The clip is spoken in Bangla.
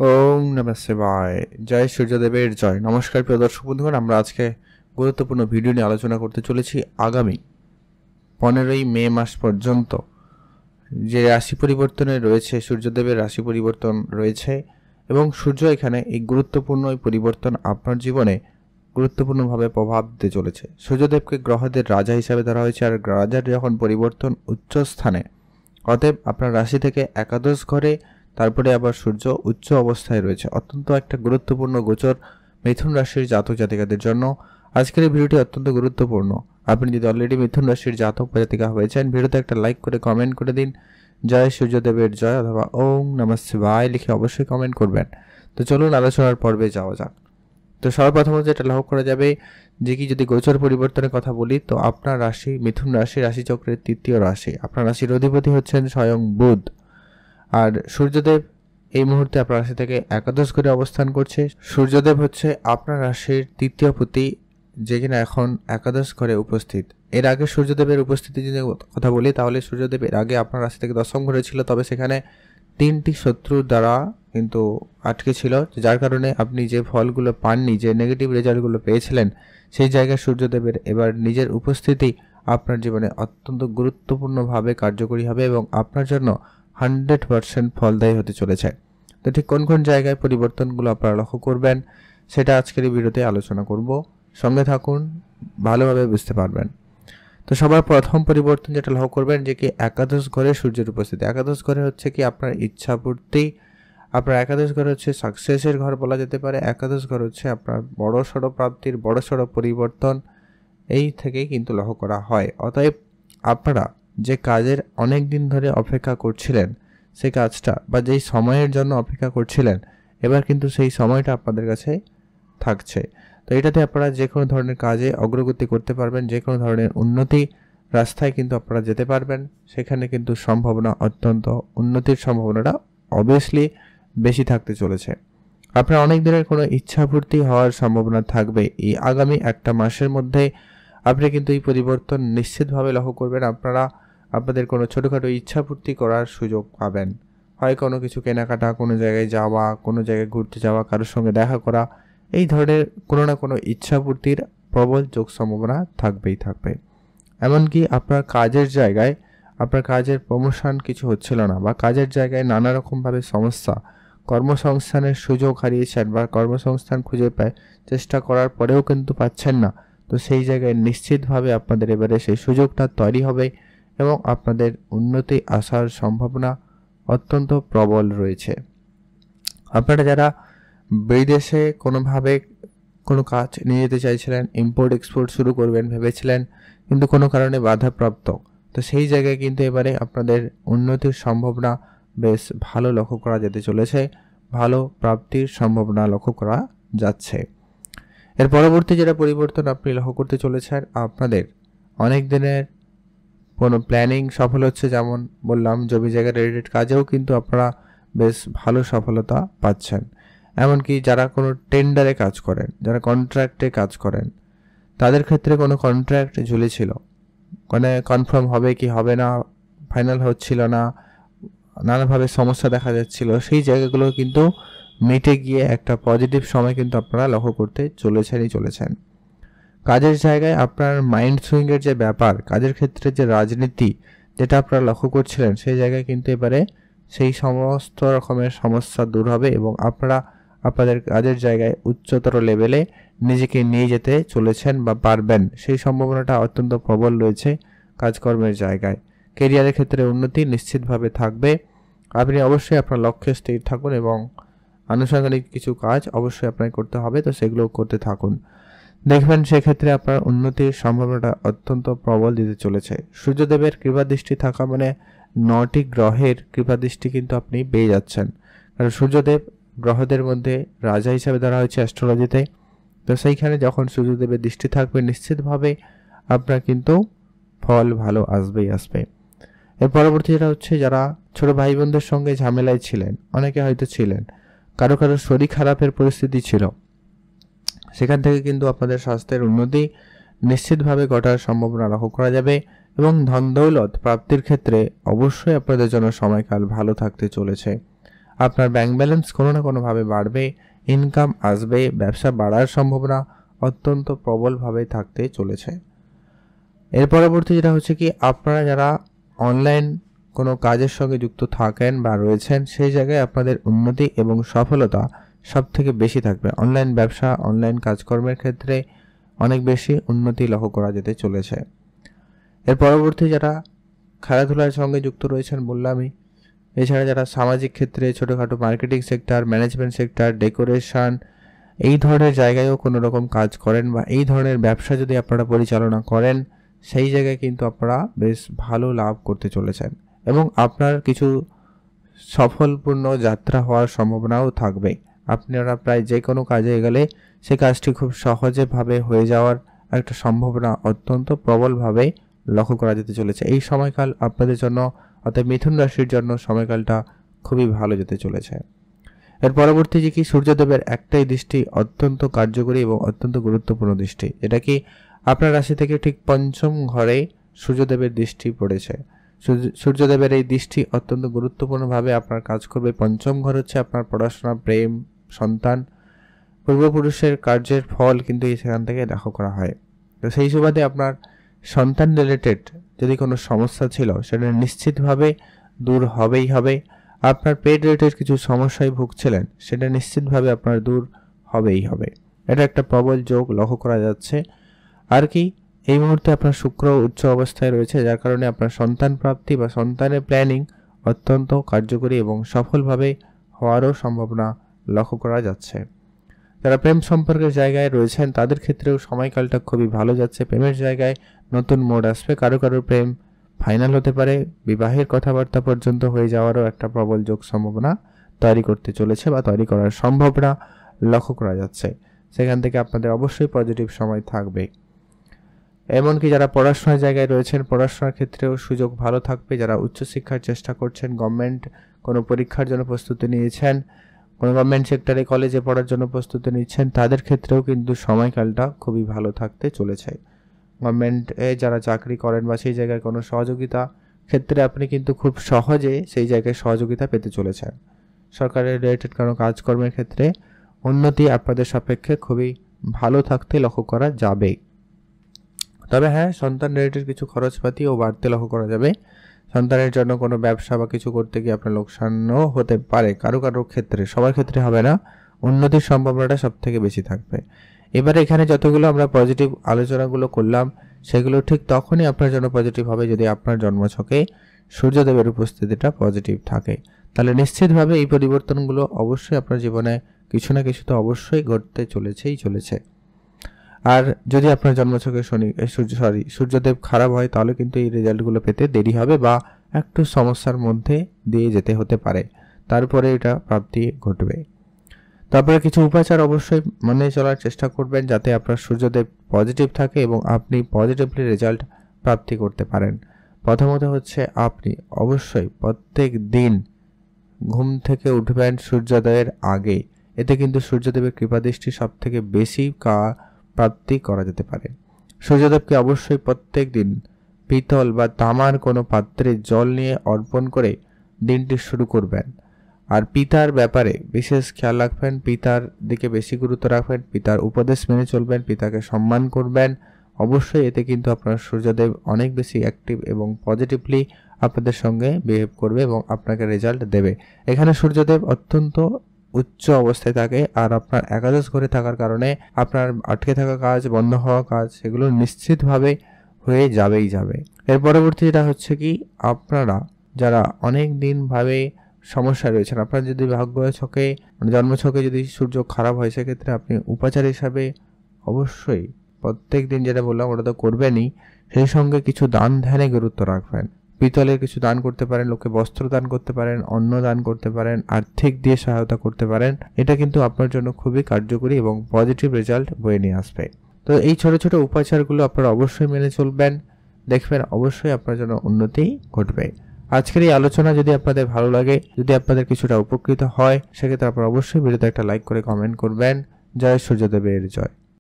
ওম নমঃ শিবায়। জয় সূর্যদেবের জয়। নমস্কার প্রিয় দর্শক বন্ধুগণ, আমরা আজকে গুরুত্বপূর্ণ ভিডিও নিয়ে আলোচনা করতে চলেছি। আগামী 15ই মে মাস পর্যন্ত যে রাশি পরিবর্তনে রয়েছে, সূর্যদেবের রাশি পরিবর্তন রয়েছে এবং সূর্য এখানে এই গুরুত্বপূর্ণ পরিবর্তন আপনার জীবনে গুরুত্বপূর্ণভাবে প্রভাব দিতে চলেছে। সূর্যদেবকে গ্রহদের রাজা হিসাবে ধরা হয়েছে, আর রাজার যখন পরিবর্তন উচ্চ স্থানে, অতএব আপনার রাশি থেকে একাদশ ঘরে, তারপরে আবার সূর্য উচ্চ অবস্থায় রয়েছে। অত্যন্ত একটা গুরুত্বপূর্ণ গোচর মিথুন রাশির জাতক জাতিকাদের জন্য। আজকের এই ভিডিওটি অত্যন্ত গুরুত্বপূর্ণ। আপনি যদি অলরেডি মিথুন রাশির জাতক বা জাতিকা হয়েছেন, ভিডিওতে একটা লাইক করে কমেন্ট করে দিন জয় সূর্যদেবের জয় অথবা ওম নমঃ শিবায় লিখে অবশ্যই কমেন্ট করবেন। তো চলুন আলোচনার পর্বে যাওয়া যাক। তো সর্বপ্রথমত যেটা লক্ষ্য করা যাবে যে কি, যদি গোচর পরিবর্তনের কথা বলি, তো আপনার রাশি মিথুন রাশি রাশিচক্রের তৃতীয় রাশি। আপনার রাশির অধিপতি হচ্ছেন স্বয়ং বুধ, আর সূর্যদেব এই মুহূর্তে আপনার রাশি থেকে একাদশ ঘরে অবস্থান করছে। সূর্যদেব হচ্ছে আপনার রাশির তৃতীয় পতি, যে কিনা এখন একাদশ ঘরে উপস্থিত। এর আগে সূর্যদেবের উপস্থিতি যদি কথা বলি, তাহলে সূর্যদেব এর আগে আপনার রাশি থেকে দশম ঘরে ছিল, তবে সেখানে 3টি শত্রুর দ্বারা কিন্তু আটকে ছিল, যার কারণে আপনি যে ফলগুলো পাননি, যে নেগেটিভ রেজাল্টগুলো পেয়েছিলেন, সেই জায়গায় সূর্যদেবের এবার নিজের উপস্থিতি আপনার জীবনে অত্যন্ত গুরুত্বপূর্ণভাবে কার্যকরী হবে এবং আপনার জন্য 100% ফলদায়ী হতে চলেছে। তো ঠিক কোন কোন জায়গায় পরিবর্তনগুলো আপনারা লক্ষ্য করবেন, সেটা আজকের এই ভিডিওতে আলোচনা করব। সঙ্গে থাকুন, ভালোভাবে বুঝতে পারবেন। তো সবার প্রথম পরিবর্তন যেটা লক্ষ্য করবেন যে কি, একাদশ ঘরে সূর্যের উপস্থিতি। একাদশ ঘরে হচ্ছে কি আপনার ইচ্ছাপূর্তি, আপনার একাদশ ঘর হচ্ছে সাকসেসের ঘর বলা যেতে পারে। একাদশ ঘর হচ্ছে আপনার বড়সড় প্রাপ্তির, বড়সড় পরিবর্তন, এই থেকেই কিন্তু লক্ষ্য করা হয়। অতএব আপনারা যে কাজের অনেক দিন ধরে অপেক্ষা করছিলেন, সেই কাজটা বা যেই সময়ের জন্য অপেক্ষা করছিলেন, এবার কিন্তু সেই সময়টা আপনাদের কাছে থাকছে। তো এটাতে আপনারা যে কোনো ধরনের কাজে অগ্রগতি করতে পারবেন, যে কোনো ধরনের উন্নতি রাস্তায় কিন্তু আপনারা যেতে পারবেন। সেখানে কিন্তু সম্ভাবনা, অত্যন্ত উন্নতির সম্ভাবনাটা অবভিয়াসলি বেশি থাকতে চলেছে। আপনার অনেক দিনের কোনো ইচ্ছাপূর্তি হওয়ার সম্ভাবনা থাকবে। এই আগামী একটা মাসের মধ্যে আপনি কিন্তু এই পরিবর্তন নিশ্চিতভাবে লক্ষ্য করবেন। আপনারা আপনাদের কোনো ছোটোখাটো ইচ্ছাপূর্তি করার সুযোগ পাবেন। হয় কোনো কিছু কেনাকাটা, কোনো জায়গায় যাওয়া, কোনো জায়গায় ঘুরতে যাওয়া, কারোর সঙ্গে দেখা করা, এই ধরনের কোনো না কোনো ইচ্ছাপূর্তির প্রবল যোগ সম্ভাবনা থাকবেই থাকবে। এমনকি আপনার কাজের জায়গায় আপনার কাজের প্রমোশন কিছু হচ্ছিল না, বা কাজের জায়গায় নানা রকমভাবে সমস্যা, কর্মসংস্থানের সুযোগ হারিয়েছেন বা কর্মসংস্থান খুঁজে পায় চেষ্টা করার পরেও কিন্তু পাচ্ছেন না। তো সেই জায়গায় নিশ্চিতভাবে আপনাদের এবারে সেই সুযোগটা তৈরি হবে এবং আপনাদের উন্নতি আসার সম্ভাবনা অত্যন্ত প্রবল রয়েছে। আপনারা যারা বিদেশে কোনোভাবে কোনো কাজ নিয়ে যেতে চাইছিলেন, ইম্পোর্ট এক্সপোর্ট শুরু করবেন ভেবেছিলেন, কিন্তু কোনো কারণে বাধাপ্রাপ্ত, তো সেই জায়গায় কিন্তু এবারে আপনাদের উন্নতির সম্ভাবনা বেশ ভালো লক্ষ্য করা যেতে চলেছে। ভালো প্রাপ্তির সম্ভাবনা লক্ষ্য করা যাচ্ছে। এর পরবর্তী যেটা পরিবর্তন আপনি লক্ষ্য করতে চলেছেন, আপনাদের অনেক দিনের কোনো প্ল্যানিং সফল হচ্ছে। যেমন বললাম, জমি জায়গা রিলেটেড কাজেও কিন্তু আপনারা বেশ ভালো সফলতা পাচ্ছেন। এমনকি যারা কোনো টেন্ডারে কাজ করেন, যারা কন্ট্রাক্টে কাজ করেন, তাদের ক্ষেত্রে কোনো কন্ট্রাক্ট ঝুলেছিল, মানে কনফার্ম হবে কি হবে না, ফাইনাল হচ্ছিল না, নানাভাবে সমস্যা দেখা যাচ্ছিল, সেই জায়গাগুলো কিন্তু মিটে গিয়ে একটা পজিটিভ সময় কিন্তু আপনারা লক্ষ্য করতে চলেছেন। কাজের জায়গায় আপনার মাইন্ড সুইংয়ের যে ব্যাপার, কাজের ক্ষেত্রে যে রাজনীতি যেটা আপনারা লক্ষ্য করছিলেন, সেই জায়গায় কিন্তু এবারে সেই সমস্ত রকমের সমস্যা দূর হবে এবং আপনারা আপনাদের কাজের জায়গায় উচ্চতর লেভেলে নিজেকে নিয়ে যেতে চলেছেন বা পারবেন, সেই সম্ভাবনাটা অত্যন্ত প্রবল রয়েছে। কাজকর্মের জায়গায়, কেরিয়ারের ক্ষেত্রে উন্নতি নিশ্চিতভাবে থাকবে। আপনি অবশ্যই আপনার লক্ষ্যে স্থির থাকুন এবং আনুষঙ্গিক কিছু কাজ অবশ্যই আপনাকে করতে হবে, তো সেগুলো করতে থাকুন। দেখবেন সেক্ষেত্রে আপনার উন্নতির সম্ভাবনাটা অত্যন্ত প্রবল দিতে চলেছে। সূর্যদেবের কৃপাদৃষ্টি থাকা মানে 9টি গ্রহের কৃপাদৃষ্টি কিন্তু আপনি পেয়ে যাচ্ছেন, কারণ সূর্যদেব গ্রহদের মধ্যে রাজা হিসাবে ধরা হয়েছে অ্যাস্ট্রোলজিতে। তো সেইখানে যখন সূর্যদেবের দৃষ্টি থাকবে, নিশ্চিতভাবে আপনার কিন্তু ফল ভালো আসবে। এর পরবর্তী যেটা হচ্ছে, যারা ছোট ভাই বোনদের সঙ্গে ঝামেলায় ছিলেন, অনেকে হয়তো ছিলেন, কারো শরীর খারাপের পরিস্থিতি ছিল, সেখান থেকে কিন্তু আপনাদের স্বাস্থ্যের উন্নতি নিশ্চিতভাবে ঘটার সম্ভাবনা লক্ষ্য করা যাবে এবং ধন দৌলত প্রাপ্তির ক্ষেত্রে অবশ্যই আপনাদের জন্য সময়কাল ভালো থাকতে চলেছে। আপনার ব্যাংক ব্যালেন্স কোনো না কোনোভাবে বাড়বে, ইনকাম আসবে, ব্যবসা বাড়ার সম্ভাবনা অত্যন্ত প্রবলভাবে থাকতে চলেছে। এর পরবর্তী যেটা হচ্ছে কি, আপনারা যারা অনলাইন কোনো কাজের সঙ্গে যুক্ত থাকেন বা রয়েছেন, সেই জায়গায় আপনাদের উন্নতি এবং সফলতা সব থেকে বেশি থাকবে। অনলাইন ব্যবসা, অনলাইন কাজকর্মের ক্ষেত্রে অনেক বেশি উন্নতি লক্ষ্য করা যেতে চলেছে। এর পরবর্তী যারা খেলাধুলার সঙ্গে যুক্ত রয়েছেন বললামই, এছাড়া যারা সামাজিক ক্ষেত্রে ছোটোখাটো marketing sector, management sector, decoration এই ধরনের জায়গায়ও কোনো রকম কাজ করেন বা এই ধরনের ব্যবসা যদি আপনারা পরিচালনা করেন, সেই জায়গায় কিন্তু আপনারা বেশ ভালো লাভ করতে চলেছেন এবং আপনার কিছু সফলপূর্ণ যাত্রা হওয়ার সম্ভাবনাও থাকবে। আপনারা প্রায় যে কোনো কাজে গেলে সেই কাজটি খুব সহজেভাবে হয়ে যাওয়ার একটা সম্ভাবনা অত্যন্ত প্রবলভাবে লক্ষ্য করা যেতে চলেছে। এই সময়কাল আপনাদের জন্য, অর্থাৎ মিথুন রাশির জন্য সময়কালটা খুবই ভালো যেতে চলেছে। এর পরবর্তী যে কি, সূর্যদেবের একটাই দৃষ্টি অত্যন্ত কার্যকরী এবং অত্যন্ত গুরুত্বপূর্ণ দৃষ্টি। এটা কি আপনার রাশি থেকে ঠিক পঞ্চম ঘরে সূর্যদেবের দৃষ্টি পড়েছে। সূর্যদেবের এই দৃষ্টি অত্যন্ত গুরুত্বপূর্ণভাবে আপনার কাজ করবে। পঞ্চম ঘর হচ্ছে আপনার পড়াশোনা, প্রেম, সন্তান, পূর্বপুরুষের কার্যের ফল কিন্তু সেখান থেকে লক্ষ্য করা হয়। তো সেই সুবাদে আপনার সন্তান রিলেটেড যদি কোনো সমস্যা ছিল সেটা নিশ্চিতভাবে দূর হবেই হবে। আপনার পেট রিলেটেড কিছু সমস্যায় ভুগছিলেন, সেটা নিশ্চিতভাবে আপনার দূর হবেই হবে। এটা একটা প্রবল যোগ লক্ষ্য করা যাচ্ছে। আর কি, এই মুহূর্তে আপনার শুক্র উচ্চ অবস্থায় রয়েছে, যার কারণে আপনার সন্তান প্রাপ্তি বা সন্তানের প্ল্যানিং অত্যন্ত কার্যকরী এবং সফলভাবে হওয়ারও সম্ভাবনা লক্ষ্য করা যাচ্ছে। যারা প্রেম সম্পর্কের জায়গায় রয়েছেন তাদের ক্ষেত্রেও সময়কালটা খুবই ভালো যাচ্ছে। প্রেমের জায়গায় নতুন মোড় আসবে, কারো প্রেম ফাইনাল হতে পারে, বিবাহের কথাবার্তা পর্যন্ত হয়ে যাওয়ারও একটা প্রবল যোগ সম্ভাবনা তৈরি করতে চলেছে বা তৈরি করার সম্ভাবনা লক্ষ্য করা যাচ্ছে। সেখান থেকে আপনাদের অবশ্যই পজিটিভ সময় থাকবে। এমনকি যারা পড়াশোনার জায়গায় রয়েছেন, পড়াশোনার ক্ষেত্রেও সুযোগ ভালো থাকবে। যারা উচ্চশিক্ষার চেষ্টা করছেন, গভর্নমেন্ট কোনো পরীক্ষার জন্য প্রস্তুতি নিয়েছেন, কোনো গভর্নমেন্ট সেক্টরে কলেজে পড়ার জন্য প্রস্তুতি নিচ্ছেন, তাদের ক্ষেত্রেও কিন্তু সময়কালটা খুবই ভালো থাকতে চলেছে। গভর্নমেন্টে যারা চাকরি করেন বা সেই জায়গায় কোনো সহযোগিতা ক্ষেত্রে আপনি কিন্তু খুব সহজে সেই জায়গায় সহযোগিতা পেতে চলেছেন। সরকারের রিলেটেড কোনো কাজকর্মের ক্ষেত্রে উন্নতি আপনাদের সাপেক্ষে খুবই ভালো থাকতে লক্ষ্য করা যাবে। তবে হ্যাঁ, সন্তান রিলেটেড কিছু খরচপাতিও বাড়তে লক্ষ্য করা যাবে। সন্তানের জন্য কোনো ব্যবসা বা কিছু করতে গিয়ে আপনার লোকসানও হতে পারে, কারো ক্ষেত্রে, সবার ক্ষেত্রে হবে না। উন্নতির সম্ভাবনাটা সব থেকে বেশি থাকবে। এবারে এখানে যতগুলো আমরা পজিটিভ আলোচনাগুলো করলাম, সেগুলো ঠিক তখনই আপনার জন্য পজিটিভ হবে যদি আপনার জন্মছকে সূর্যদেবের উপস্থিতিটা পজিটিভ থাকে। তাহলে নিশ্চিতভাবে এই পরিবর্তনগুলো অবশ্যই আপনার জীবনে কিছু না কিছু তো অবশ্যই ঘটতে চলেছে। আর যদি আপনার জন্মছকে সূর্যদেব খারাপ হয়, তাহলে কিন্তু এই রেজাল্টগুলো পেতে দেরি হবে বা একটু সমস্যার মধ্যে দিয়ে যেতে হতে পারে, তারপরে এটা প্রাপ্তি ঘটবে। তারপরে কিছু উপাচার অবশ্যই মেনে চলার চেষ্টা করবেন যাতে আপনার সূর্যদেব পজিটিভ থাকে এবং আপনি পজিটিভলি রেজাল্ট প্রাপ্তি করতে পারেন। প্রথমত হচ্ছে আপনি অবশ্যই প্রত্যেক দিন ঘুম থেকে উঠবেন সূর্যোদয়ের আগে। এতে কিন্তু সূর্যদেবের কৃপাদৃষ্টি সব থেকে বেশি প্রাপ্তি করা যেতে পারে। সূর্যদেবকে অবশ্যই প্রত্যেক দিন পিতল বা তামার কোনো পাত্রে জল নিয়ে অর্পণ করে দিনটি শুরু করবেন। আর পিতার ব্যাপারে বিশেষ খেয়াল রাখবেন, পিতার দিকে বেশি গুরুত্ব রাখবেন, পিতার উপদেশ মেনে চলবেন, পিতাকে সম্মান করবেন। অবশ্যই এতে কিন্তু আপনার সূর্যদেব অনেক বেশি অ্যাক্টিভ এবং পজিটিভলি আপনাদের সঙ্গে বিহেভ করবে এবং আপনাকে রেজাল্ট দেবে। এখানে সূর্যদেব অত্যন্ত উচ্চ অবস্থায় থাকে আর আপনার একাদশ ঘরে থাকার কারণে আপনার আটকে থাকা কাজ, বন্ধ হওয়া কাজ, সেগুলো নিশ্চিতভাবে হয়ে যাবে। এর পরবর্তী যেটা হচ্ছে কি, আপনারা যারা অনেক দিন ভাবে সমস্যা রয়েছেন, আপনার যদি ভাগ্য ছকে জন্মছকে যদি সূর্য খারাপ হয়, সেক্ষেত্রে আপনি উপাচার হিসাবে অবশ্যই প্রত্যেক দিন যেটা বললাম ওটা তো করবেনই, সেই সঙ্গে কিছু দান ধ্যানে গুরুত্ব রাখবেন। পিতলের কিছু দান করতে পারেন, লোকে বস্ত্র দান করতে পারেন, অন্ন দান করতে পারেন, আর্থিক দিয়ে সহায়তা করতে পারেন। এটা কিন্তু আপনার জন্য খুবই কার্যকরী এবং পজিটিভ রেজাল্ট বয়ে নিয়ে আসবে। তো এই ছোট ছোট উপাচারগুলো আপনারা অবশ্যই মেনে চলবেন, দেখবেন অবশ্যই আপনার জন্য উন্নতি ঘটবে। আজকের এই আলোচনা যদি আপনাদের ভালো লাগে, যদি আপনাদের কিছুটা উপকৃত হয়, সেক্ষেত্রে আপনারা অবশ্যই ভিডিওতে একটা লাইক করে কমেন্ট করবেন। জয় সূর্যদেবের জয়।